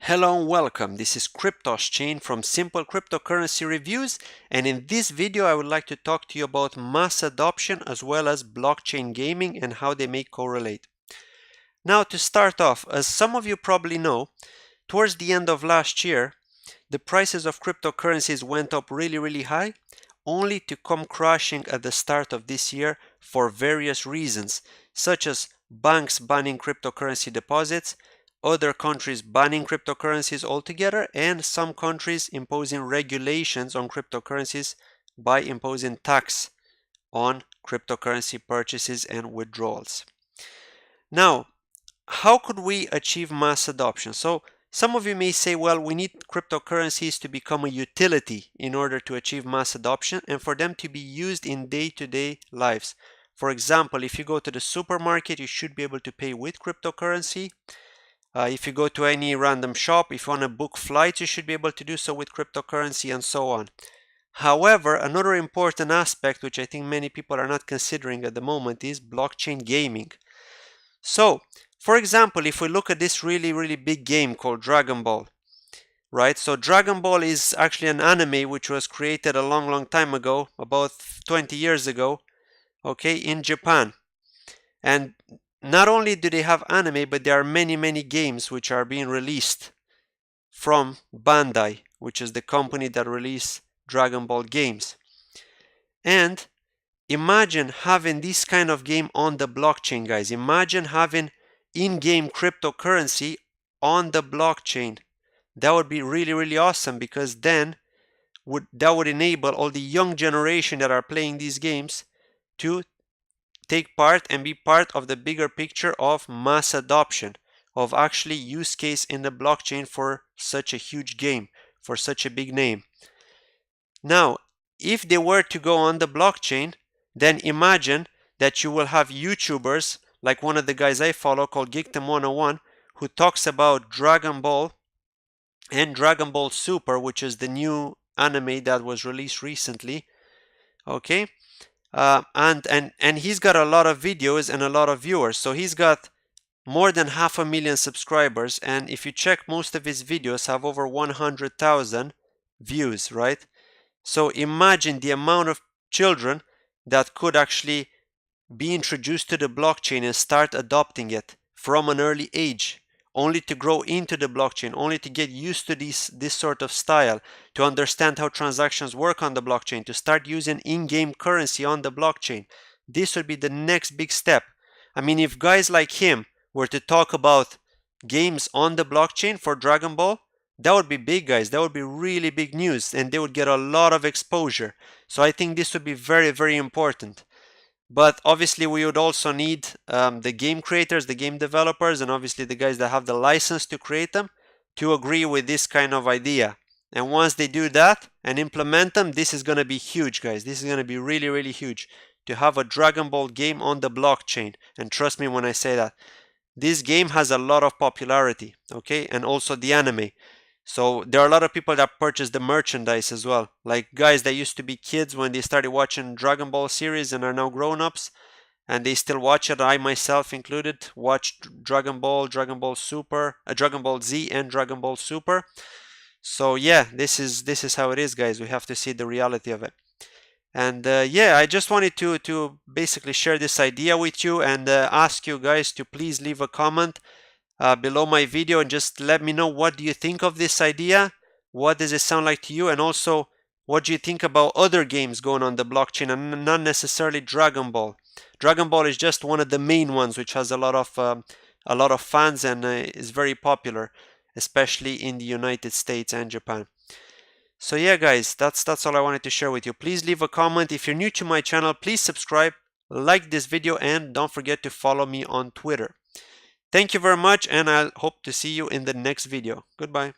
Hello and welcome. This is Cryptos Chain from Simple Cryptocurrency Reviews, and in this video I would like to talk to you about mass adoption as well as blockchain gaming and how they may correlate. Now, to start off, as some of you probably know, towards the end of last year the prices of cryptocurrencies went up really high, only to come crashing at the start of this year for various reasons, such as banks banning cryptocurrency deposits, other countries banning cryptocurrencies altogether, and some countries imposing regulations on cryptocurrencies by imposing tax on cryptocurrency purchases and withdrawals. Now, how could we achieve mass adoption? So some of you may say, well, we need cryptocurrencies to become a utility in order to achieve mass adoption and for them to be used in day-to-day lives. For example, if you go to the supermarket, you should be able to pay with cryptocurrency. If you go to any random shop, if you want to book flights, you should be able to do so with cryptocurrency and so on. However, another important aspect, which I think many people are not considering at the moment, is blockchain gaming. So, for example, if we look at this really big game called Dragon Ball, right? So Dragon Ball is actually an anime which was created a long time ago, about 20 years ago, okay, in Japan. And not only do they have anime, but there are many games which are being released from Bandai, which is the company that released Dragon Ball games. And imagine having this kind of game on the blockchain, guys. Imagine having in-game cryptocurrency on the blockchain. That would be really awesome, because then that would enable all the young generation that are playing these games to take part and be part of the bigger picture of mass adoption, of actually use case in the blockchain for such a huge game, for such a big name. Now, if they were to go on the blockchain, then imagine that you will have YouTubers like one of the guys I follow called Geekdom101, who talks about Dragon Ball and Dragon Ball Super, which is the new anime that was released recently. Okay, and he's got a lot of videos and a lot of viewers. So he's got more than 500,000 subscribers, and if you check, most of his videos have over 100,000 views, right? So imagine the amount of children that could actually be introduced to the blockchain and start adopting it from an early age, only to grow into the blockchain, only to get used to this sort of style, to understand how transactions work on the blockchain, to start using in-game currency on the blockchain. This would be the next big step. I mean, if guys like him were to talk about games on the blockchain for Dragon Ball, that would be big, guys. That would be really big news, and they would get a lot of exposure. So I think this would be very important. But obviously we would also need the game creators, the game developers, and obviously the guys that have the license to create them to agree with this kind of idea. And once they do that and implement them, this is going to be huge, guys. This is going to be really huge, to have a Dragon Ball game on the blockchain. And trust me when I say that. This game has a lot of popularity, okay? And also the anime. So there are a lot of people that purchase the merchandise as well, like guys that used to be kids when they started watching Dragon Ball series and are now grown-ups, and they still watch it. I myself included watched Dragon Ball, Dragon Ball Super, Dragon Ball Z, and Dragon Ball Super. So yeah, this is how it is, guys. We have to see the reality of it. And yeah, I just wanted to basically share this idea with you and ask you guys to please leave a comment below my video and just let me know, what do you think of this idea? What does it sound like to you? And also, what do you think about other games going on the blockchain, and not necessarily Dragon Ball? Dragon Ball is just one of the main ones, which has a lot of fans and is very popular, especially in the United States and Japan. So yeah, guys, that's all I wanted to share with you. Please leave a comment. If you're new to my channel, please subscribe, like this video, and don't forget to follow me on Twitter. Thank you very much, and I hope to see you in the next video. Goodbye.